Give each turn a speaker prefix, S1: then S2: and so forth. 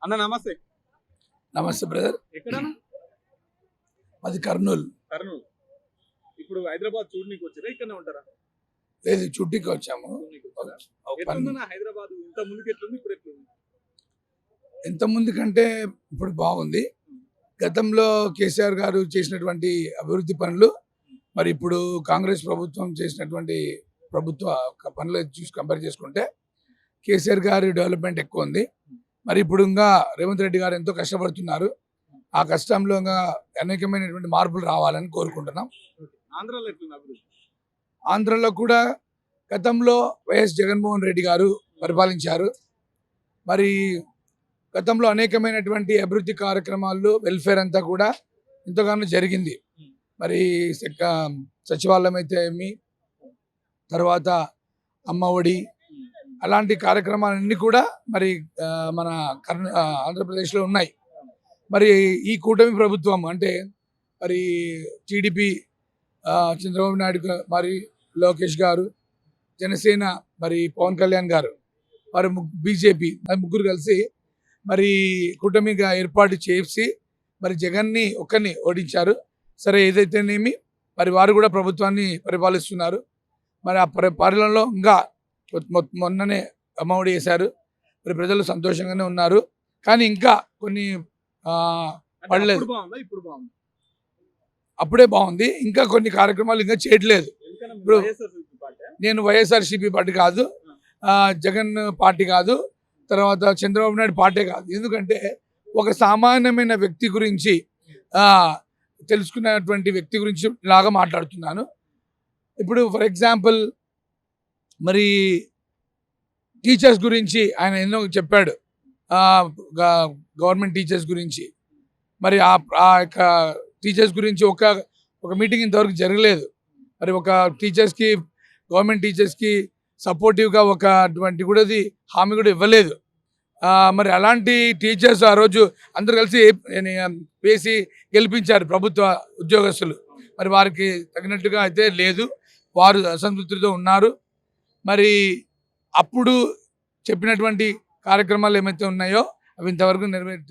S1: అన్న నమస్తే.
S2: నమస్తే బ్రదర్.
S1: ఎక్కడన్నా?
S2: అది కర్నూలు.
S1: కర్నూలు. ఇప్పుడు హైదరాబాద్ చూడనీకి వచ్చారా? ఇక్కడనే ఉంటారా?
S2: లేదు, చుట్టికి వచ్చాము.
S1: చూడనీకి వచ్చారా? ఎట్లుందన్న హైదరాబాద్? ఇంత ముందుకు ఎట్లుంది, ఇప్పుడు ఎట్లుంది?
S2: ఎంత ముందు కంటే ఇప్పుడు బాగుంది. గతంలో కేసీఆర్ గారు చేసినటువంటి అభివృద్ధి పనులు, మరి ఇప్పుడు కాంగ్రెస్ ప్రభుత్వం చేసినటువంటి ప్రభుత్వ పనులు చూసి కంపేర్ చేసుకుంటే కేసీఆర్ గారి డెవలప్మెంట్ ఎక్కువ ఉంది. మరి ఇప్పుడు ఇంకా రేవంత్ రెడ్డి గారు ఎంతో కష్టపడుతున్నారు. ఆ కష్టంలో ఇంకా అనేకమైనటువంటి మార్పులు రావాలని కోరుకుంటున్నాం.
S1: ఆంధ్రాలో ఎట్లుంది అభివృద్ధి?
S2: ఆంధ్రలో కూడా గతంలో వైఎస్ జగన్మోహన్ రెడ్డి గారు పరిపాలించారు. మరి గతంలో అనేకమైనటువంటి అభివృద్ధి కార్యక్రమాలు, వెల్ఫేర్ అంతా కూడా ఎంతగానో జరిగింది. మరి సచివాలయం అయితే ఏమి, తర్వాత అమ్మ ఒడి, అలాంటి కార్యక్రమాలన్నీ కూడా మరి మన ఆంధ్రప్రదేశ్లో ఉన్నాయి. మరి ఈ కూటమి ప్రభుత్వం అంటే మరి టీడీపీ చంద్రబాబు నాయుడు మరి లోకేష్ గారు, జనసేన మరి పవన్ కళ్యాణ్ గారు, మరి బీజేపీ ముగ్గురు కలిసి మరి కూటమిగా ఏర్పాటు చేసి మరి జగన్ని ఒక్కరిని ఓడించారు. సరే, ఏదైతేనేమి మరి వారు కూడా ప్రభుత్వాన్ని పరిపాలిస్తున్నారు. మరి ఆ పాలనలో ఇంకా మొన్ననే అమ్మఒడి వేశారు. మరి ప్రజలు సంతోషంగానే ఉన్నారు. కానీ ఇంకా కొన్ని పడలేదు. అప్పుడే బాగుంది, ఇంకా కొన్ని కార్యక్రమాలు ఇంకా చేయట్లేదు. ఇప్పుడు నేను వైఎస్ఆర్సీపీ పార్టీ కాదు, జగన్ పార్టీ కాదు, తర్వాత చంద్రబాబు నాయుడు పార్టీ కాదు. ఎందుకంటే ఒక సామాన్యమైన వ్యక్తి గురించి తెలుసుకున్నటువంటి వ్యక్తి గురించి లాగా మాట్లాడుతున్నాను. ఇప్పుడు ఫర్ ఎగ్జాంపుల్ మరి టీచర్స్ గురించి ఆయన ఎన్నో చెప్పాడు, గవర్నమెంట్ టీచర్స్ గురించి. మరి ఆ యొక్క టీచర్స్ గురించి ఒక మీటింగ్ ఇంతవరకు జరగలేదు. మరి ఒక టీచర్స్కి, గవర్నమెంట్ టీచర్స్కి సపోర్టివ్గా అటువంటి కూడా హామీ కూడా ఇవ్వలేదు. మరి అలాంటి టీచర్స్ ఆ రోజు అందరూ కలిసి వేసి గెలిపించారు ప్రభుత్వ ఉద్యోగస్తులు. మరి వారికి తగినట్టుగా అయితే లేదు, వారు అసంతృప్తితో ఉన్నారు. మరి అప్పుడు చెప్పినటువంటి కార్యక్రమాలు ఏమైతే ఉన్నాయో అవి ఇంతవరకు నెరవేర్చారు.